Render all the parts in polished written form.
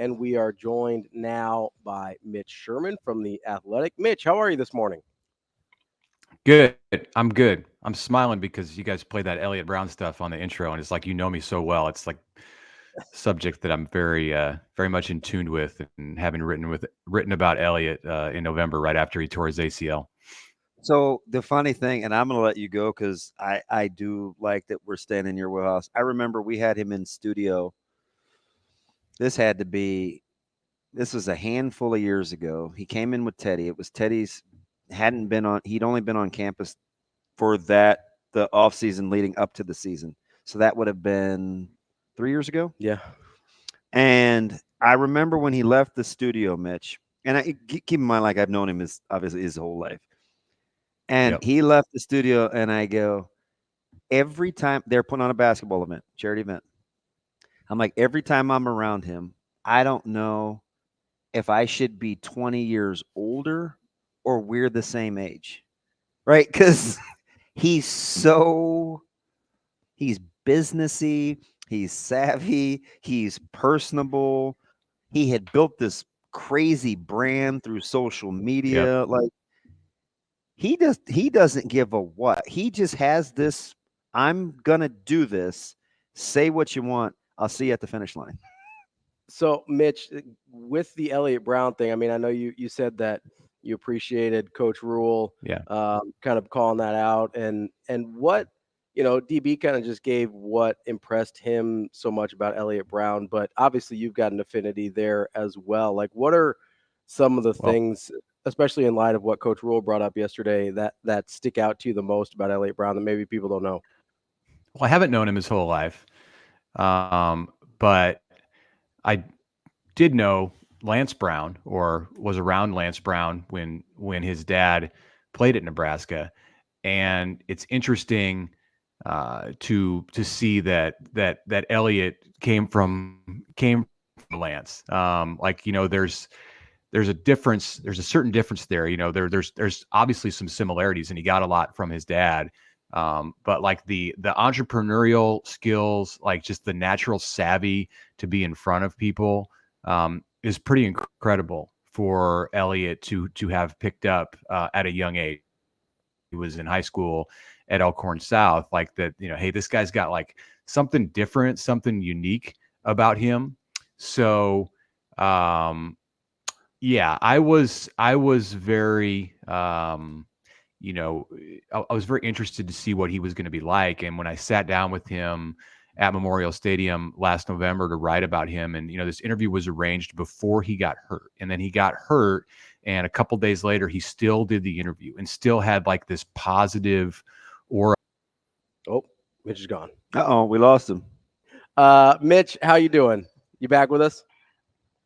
and we are joined now by Mitch Sherman from The Athletic. Mitch, how are you this morning? Good. I'm good. I'm smiling because you guys played that Elliot Brown stuff on the intro, and it's like you know me so well. It's like subject that I'm very much in tune with, and having written about Elliot in November right after he tore his ACL. So the funny thing, and I'm going to let you go because I do like that we're staying in your wheelhouse. I remember we had him in studio. This had to be, this was a handful of years ago. He came in with Teddy. It was Teddy's, he'd only been on campus for the off season leading up to the season. So that would have been 3 years ago. Yeah. And I remember when he left the studio, Mitch, and keep in mind, like I've known him obviously his whole life. And Yep. he left the studio, and I go, every time they're putting on a basketball event, charity event, I'm like, every time I'm around him, I don't know if I should be 20 years older or we're the same age, right? Because he's he's businessy, he's savvy, he's personable. He had built this crazy brand through social Yep. media. Like he doesn't give a what. He just has this, I'm gonna do this. Say what you want. I'll see you at the finish line. So, Mitch, with the Elliot Brown thing, I mean, I know you said that you appreciated Coach Rhule, Yeah. kind of calling that out, and what DB kind of just gave what impressed him so much about Elliot Brown, but obviously you've got an affinity there as well. Like, what are some of the Well, things, especially in light of what Coach Rhule brought up yesterday, that stick out to you the most about Elliot Brown that maybe people don't know? I haven't known him his whole life, but I did know Lance Brown, or was around Lance Brown when his dad played at Nebraska, and it's interesting to see that Elliot came from Lance. There's a difference. There's a certain difference there. There's obviously some similarities, and he got a lot from his dad. But like the entrepreneurial skills, like just the natural savvy to be in front of people, is pretty incredible for Elliot to have picked up at a young age. He was in high school at Elkhorn South, like that. Hey, this guy's got like something different, something unique about him. So, yeah, I was very I was very interested to see what he was going to be like. And when I sat down with him at Memorial Stadium last November to write about him, and this interview was arranged before he got hurt, and then he got hurt, and a couple days later he still did the interview and still had like this positive aura. Oh, Mitch is gone. We lost him. Mitch, how you doing? You back with us?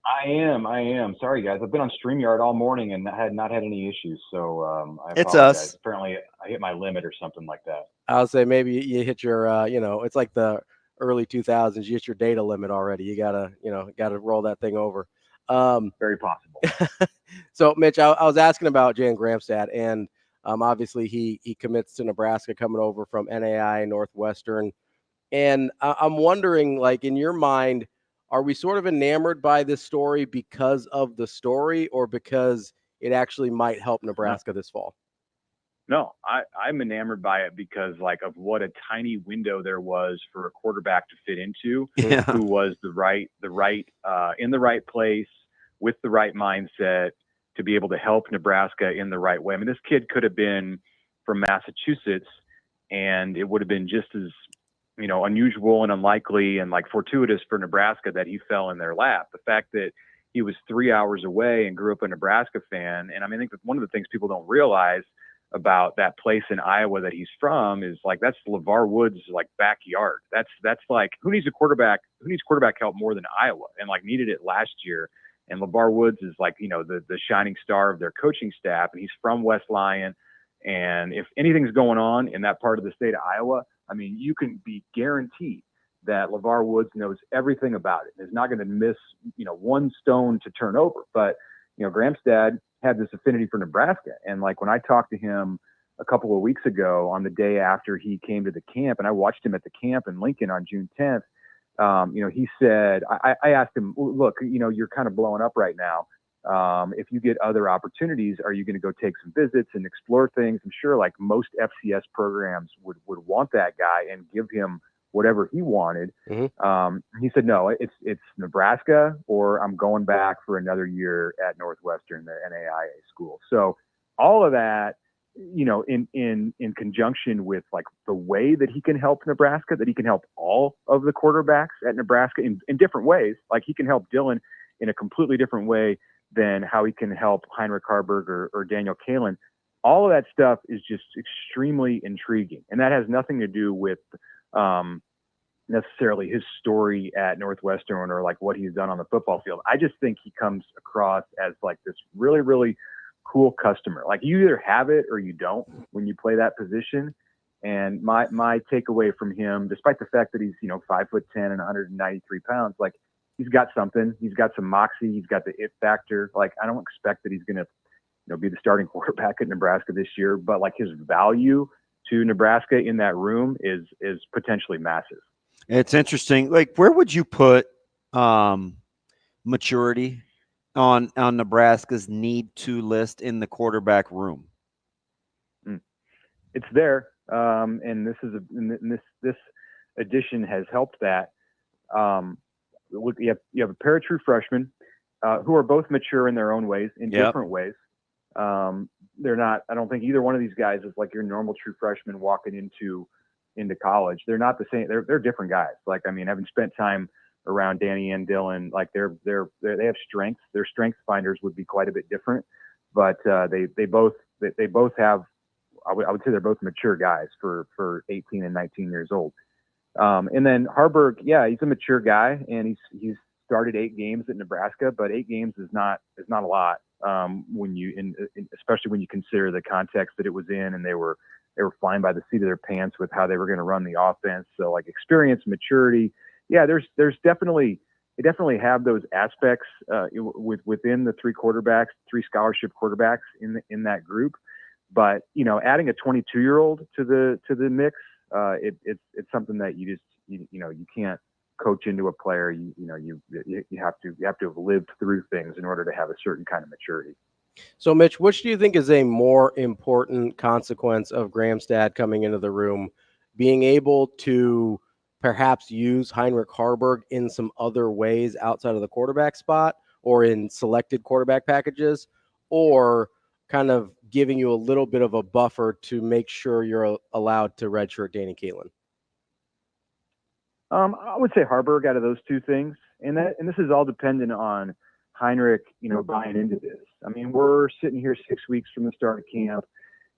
I am. I am. Sorry, guys. I've been on StreamYard all morning and had not had any issues. So I It's apologize. us. Apparently, I hit my limit or something like that. I'll say maybe you hit your, it's like the early 2000s. You hit your data limit already. You gotta roll that thing over. Very possible. So, Mitch, I was asking about Jan Gramstad, and obviously he commits to Nebraska, coming over from NAI Northwestern, and I'm wondering, like, in your mind, are we sort of enamored by this story because of the story, or because it actually might help Nebraska this fall? No, I'm enamored by it because like of what a tiny window there was for a quarterback to fit into, Yeah. who was in the right place with the right mindset to be able to help Nebraska in the right way. I mean, this kid could have been from Massachusetts, and it would have been just as unusual and unlikely and like fortuitous for Nebraska that he fell in their lap. The fact that he was 3 hours away and grew up a Nebraska fan, and I mean, I think that one of the things people don't realize about that place in Iowa that he's from is like that's LeVar Woods' like backyard. That's like who needs quarterback help more than Iowa, and like needed it last year. And LeVar Woods is like the shining star of their coaching staff, and he's from West Lyon. And if anything's going on in that part of the state of Iowa, I mean, you can be guaranteed that LeVar Woods knows everything about it and is not going to miss one stone to turn over. But Gramstad had this affinity for Nebraska. And like when I talked to him a couple of weeks ago on the day after he came to the camp, and I watched him at the camp in Lincoln on June 10th, he said, I asked him, look, you're kind of blowing up right now. If you get other opportunities, are you going to go take some visits and explore things? I'm sure like most FCS programs would want that guy and give him whatever he wanted. Mm-hmm. He said, no, it's Nebraska, or I'm going back for another year at Northwestern, the NAIA school. So all of that, in conjunction with like the way that he can help Nebraska, that he can help all of the quarterbacks at Nebraska in different ways. Like he can help Dylan in a completely different way than how he can help Heinrich Harburg or Daniel Kalen. All of that stuff is just extremely intriguing. And that has nothing to do with necessarily his story at Northwestern or like what he's done on the football field. I just think he comes across as like this really, really cool customer. Like you either have it or you don't when you play that position. And my takeaway from him, despite the fact that he's, 5'10" and 193 pounds, like he's got something. He's got some moxie. He's got the it factor. Like I don't expect that he's going to, be the starting quarterback at Nebraska this year, but like his value to Nebraska in that room is potentially massive. It's interesting. Like, where would you put maturity on Nebraska's need to list in the quarterback room? It's there, and this addition has helped that. Look, you have a pair of true freshmen who are both mature in their own ways, in different ways. They're not. I don't think either one of these guys is like your normal true freshman walking into college. They're not the same. They're different guys. Like, I mean, having spent time around Danny and Dylan, like they have strengths. Their strength finders would be quite a bit different, but they both have. I would say they're both mature guys for 18 and 19 years old. And then Harburg, yeah, he's a mature guy, and he's started 8 games at Nebraska, but 8 games is not a lot especially when you consider the context that it was in, and they were flying by the seat of their pants with how they were going to run the offense. So like experience, maturity, yeah, they definitely have those aspects within the 3 scholarship quarterbacks in that group. But adding a 22-year-old to the mix, it's something that you can't coach into a player. You have to have lived through things in order to have a certain kind of maturity. So, Mitch, which do you think is a more important consequence of Gramstad coming into the room, being able to perhaps use Heinrich Harburg in some other ways outside of the quarterback spot or in selected quarterback packages, or kind of giving you a little bit of a buffer to make sure you're allowed to redshirt Danny Kalen? I would say Harburg out of those two things, and this is all dependent on Heinrich, buying into this. I mean, we're sitting here 6 weeks from the start of camp,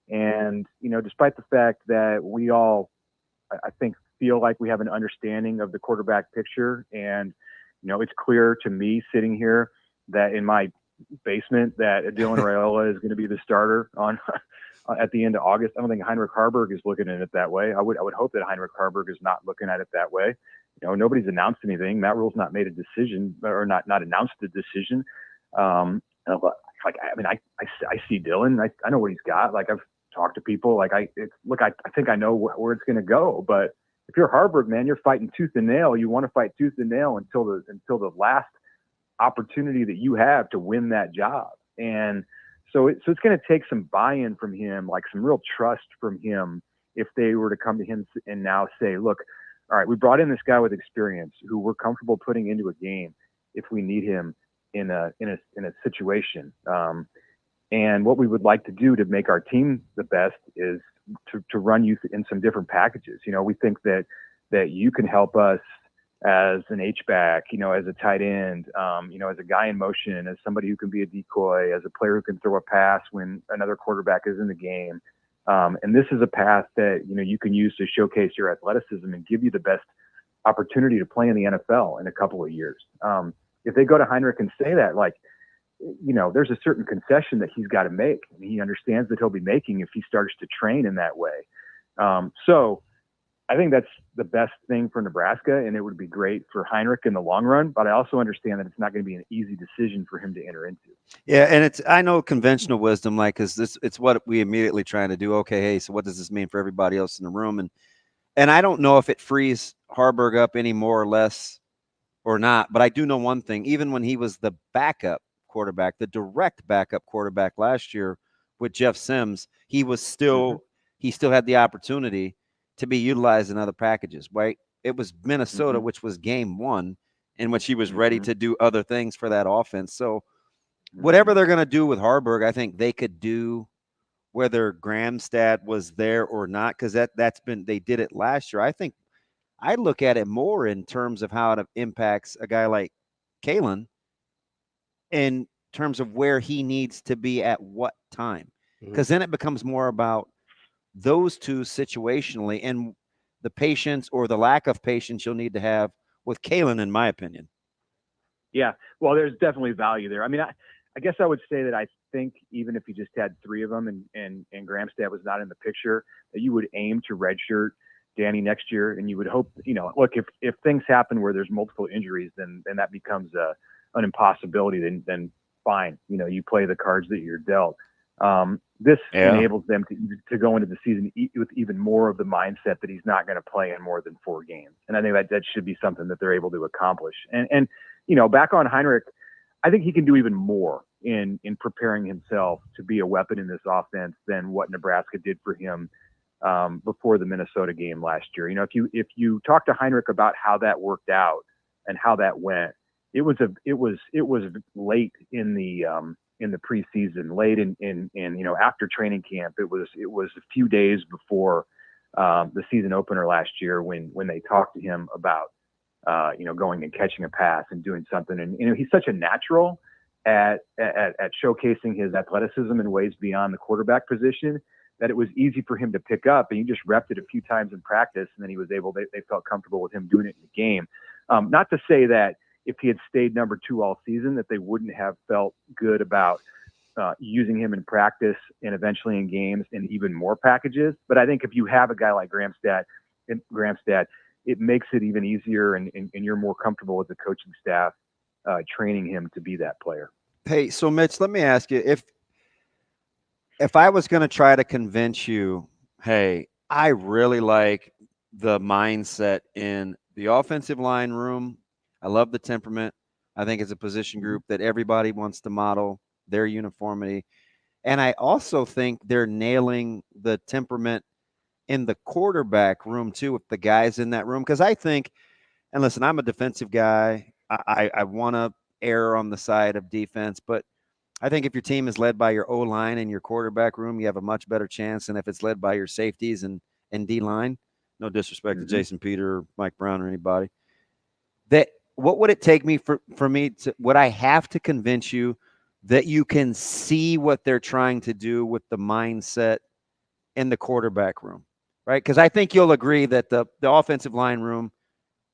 and despite the fact that we all, I think, feel like we have an understanding of the quarterback picture, and it's clear to me sitting here that in my basement that Dylan Raiola is going to be the starter at the end of August. I don't think Heinrich Harburg is looking at it that way. I would hope that Heinrich Harburg is not looking at it that way. Nobody's announced anything. Matt Rhule's not made a decision or not announced the decision. I see Dylan. I know what he's got. Like, I've talked to people. Like, I think I know where it's going to go. But if you're Harburg, man, you're fighting tooth and nail. You want to fight tooth and nail until the last opportunity that you have to win that job. And so it's going to take some buy-in from him, like some real trust from him, if they were to come to him and now say, look, all right, we brought in this guy with experience who we're comfortable putting into a game if we need him in a situation. And what we would like to do to make our team the best is to run you in some different packages. We think that you can help us as an H-back, as a tight end, as a guy in motion, as somebody who can be a decoy, as a player who can throw a pass when another quarterback is in the game. And this is a path that, you can use to showcase your athleticism and give you the best opportunity to play in the NFL in a couple of years. If they go to Heinrich and say that, like, there's a certain concession that he's got to make, and he understands that he'll be making if he starts to train in that way. So I think that's the best thing for Nebraska, and it would be great for Heinrich in the long run. But I also understand that it's not going to be an easy decision for him to enter into. Yeah, and I know conventional wisdom, like, it's what we immediately trying to do. Okay, hey, so what does this mean for everybody else in the room? And And I don't know if it frees Harburg up any more or less or not, but I do know one thing. Even when he was the backup quarterback, the direct backup quarterback last year with Jeff Sims, he was still he still had the opportunity to be utilized in other packages, right? It was Minnesota, which was game 1, in which he was ready to do other things for that offense. So whatever they're going to do with Harburg, I think they could do whether Gramstad was there or not, because that's been, they did it last year. I think I look at it more in terms of how it impacts a guy like Kalen in terms of where he needs to be at what time, because then it becomes more about those two situationally and the patience or the lack of patience you'll need to have with Kalen, in my opinion. Yeah, well, there's definitely value there. I mean, I guess I would say that I think even if you just had 3 of them and Gramstad was not in the picture, that you would aim to redshirt Danny next year, and you would hope, look, if things happen where there's multiple injuries, then that becomes an impossibility. Then fine, you play the cards that you're dealt. This enables them to go into the season with even more of the mindset that he's not going to play in more than 4 games, and I think that should be something that they're able to accomplish. And back on Heinrich, I think he can do even more in preparing himself to be a weapon in this offense than what Nebraska did for him before the Minnesota game last year. If you talk to Heinrich about how that worked out and how that went, it was late in the preseason, late in after training camp. It was a few days before the season opener last year when they talked to him about going and catching a pass and doing something. And he's such a natural at showcasing his athleticism in ways beyond the quarterback position that it was easy for him to pick up, and he just repped it a few times in practice, and then they felt comfortable with him doing it in the game. Not to say that if he had stayed number 2 all season, that they wouldn't have felt good about using him in practice and eventually in games and even more packages. But I think if you have a guy like Gramstad, it makes it even easier, and you're more comfortable with the coaching staff training him to be that player. Hey, so Mitch, let me ask you, if I was going to try to convince you, hey, I really like the mindset in the offensive line room. I love the temperament. I think it's a position group that everybody wants to model their uniformity. And I also think they're nailing the temperament in the quarterback room too, with the guys in that room. Because I think, and listen, I'm a defensive guy. I want to err on the side of defense, but I think if your team is led by your O-line and your quarterback room, you have a much better chance than if it's led by your safeties and D-line. No disrespect to Jason Peter, Mike Brown, or anybody. What would it take me for me to, would I have to convince you that you can see what they're trying to do with the mindset in the quarterback room, right? Because I think you'll agree that the offensive line room,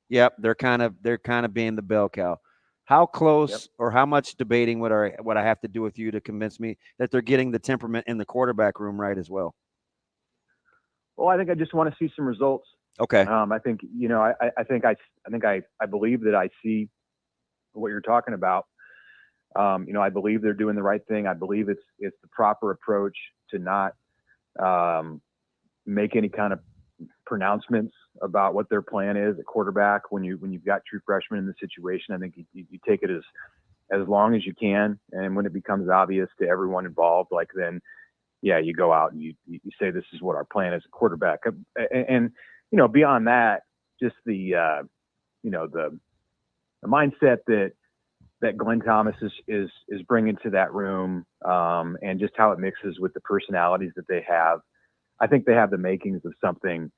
yep, they're kind of being the bell cow. How close or how much debating would I have to do with you to convince me that they're getting the temperament in the quarterback room right as well? Well, I think I just want to see some results. Okay. I think I believe that I see what you're talking about. I believe they're doing the right thing. I believe it's the proper approach to not make any kind of pronouncements about what their plan is at quarterback when you've got true freshmen in the situation. I think you take it as long as you can, and when it becomes obvious to everyone involved, like then you go out and you say this is what our plan is at quarterback, and beyond that, just the mindset that Glenn Thomas is bringing to that room, and just how it mixes with the personalities that they have. I think they have the makings of something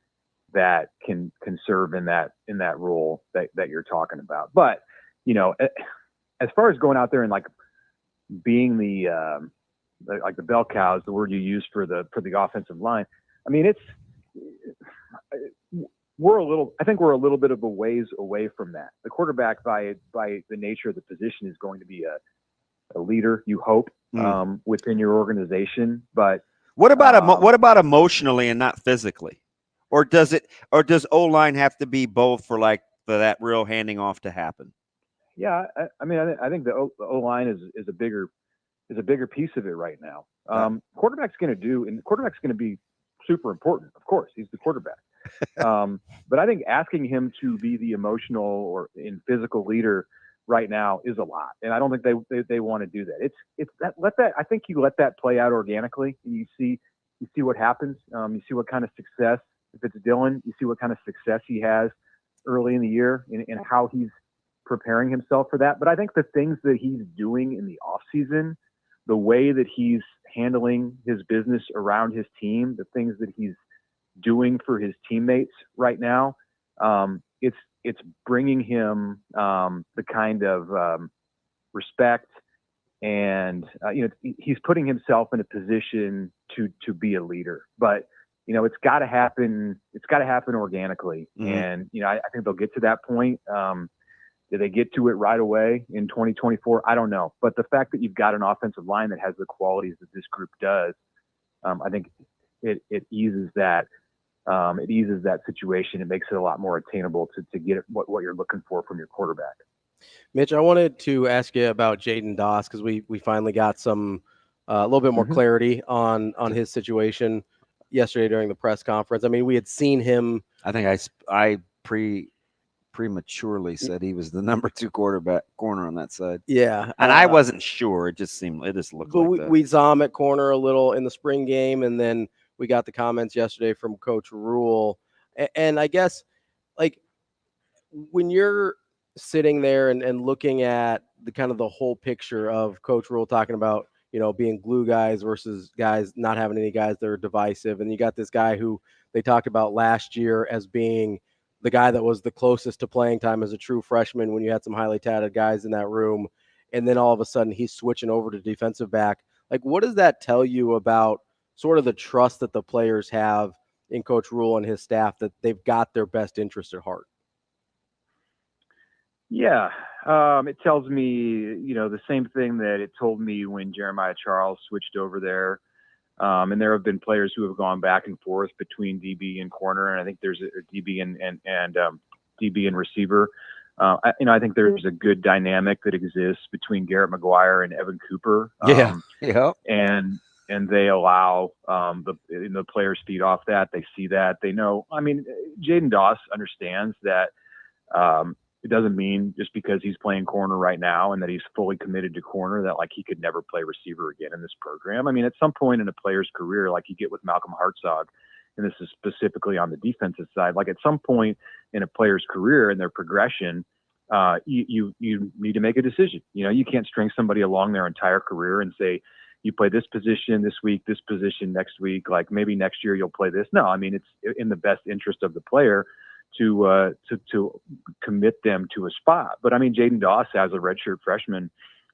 that can serve in that role that you're talking about. But as far as going out there and like being the bell cows, the word you use for the offensive line, I mean, I think we're a little bit of a ways away from that. The quarterback, by the nature of the position, is going to be a leader, you hope, within your organization. But what about emotionally and not physically? Or does O-line have to be both for that real handing off to happen? Yeah, I think the O-line is a bigger piece of it right now. Quarterback's going to be super important. Of course, he's the quarterback. But I think asking him to be the emotional or physical leader right now is a lot, and I don't think they want to do that. It's that I think you let that play out organically, and you see what happens. You see what kind of success, if it's Dylan, you see what kind of success he has early in the year and how he's preparing himself for that. But I think the things that he's doing in the off season, the way that he's handling his business around his team, the things that he's doing for his teammates right now, it's bringing him the kind of respect, and he's putting himself in a position to be a leader. But it's got to happen. It's got to happen organically, and I think they'll get to that point. Do they get to it right away in 2024? I don't know. But the fact that you've got an offensive line that has the qualities that this group does, I think it eases that. It eases that situation. It makes it a lot more attainable to get what you're looking for from your quarterback. Mitch, I wanted to ask you about Jaden Doss because we finally got some a little bit more clarity on his situation yesterday during the press conference. I mean, we had seen him. I think I prematurely said he was the number 2 corner on that side. Yeah, and I wasn't sure. It just looked but like that. We saw him at corner a little in the spring game, and then we got the comments yesterday from Coach Rhule. And I guess, like, when you're sitting there and looking at the kind of the whole picture of Coach Rhule talking about, being glue guys versus guys not having any guys that are divisive, and you got this guy who they talked about last year as being the guy that was the closest to playing time as a true freshman when you had some highly touted guys in that room, and then all of a sudden he's switching over to defensive back. Like, what does that tell you about sort of the trust that the players have in Coach Rhule and his staff, that they've got their best interest at heart? Yeah, it tells me, the same thing that it told me when Jeremiah Charles switched over there. And there have been players who have gone back and forth between DB and corner, and I think there's a DB and DB and receiver. I think there's a good dynamic that exists between Garrett McGuire and Evan Cooper. And they allow the players feed off that. They see that. They know. I mean, Jaden Doss understands that it doesn't mean just because he's playing corner right now and that he's fully committed to corner that like he could never play receiver again in this program. I mean, at some point in a player's career, like you get with Malcolm Hartzog, and this is specifically on the defensive side, like at some point in a player's career and their progression, you need to make a decision. You can't string somebody along their entire career and say, you play this position this week, this position next week, like maybe next year you'll play this. No, I mean, it's in the best interest of the player to commit them to a spot. But I mean, Jaden Doss as a redshirt freshman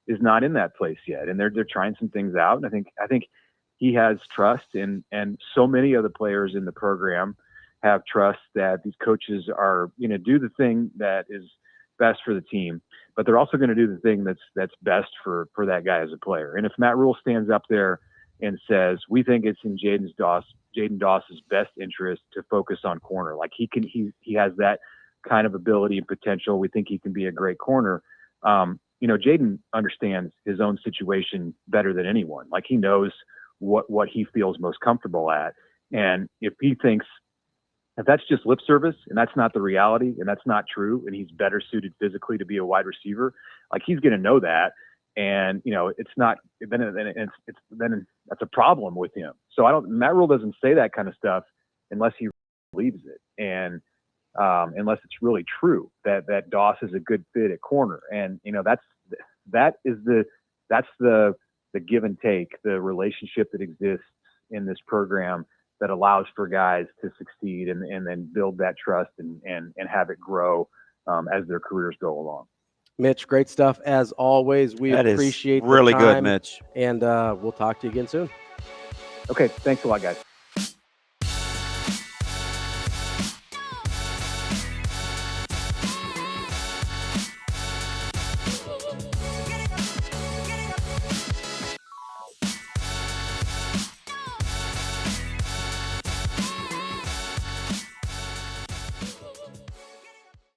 is not in that place yet, and they're trying some things out. And I think he has trust, and so many of the players in the program have trust that these coaches are going to do the thing that is best for the team, but they're also going to do the thing that's best for that guy as a player. And if Matt Rhule stands up there and says, we think it's in Jaden Doss's best interest to focus on corner, like he has that kind of ability and potential, we think he can be a great corner. Jaden understands his own situation better than anyone. Like he knows what he feels most comfortable at. And if he thinks if that's just lip service and that's not the reality and that's not true, and he's better suited physically to be a wide receiver, like he's going to know that. And, it's not, then that's a problem with him. So Matt Rhule doesn't say that kind of stuff unless he believes it. And, unless it's really true that Doss is a good fit at corner. And, that's the give and take, the relationship that exists in this program that allows for guys to succeed and then build that trust and have it grow as their careers go along. Mitch, great stuff as always. We appreciate really the time, good, Mitch. And we'll talk to you again soon. Okay, thanks a lot, guys.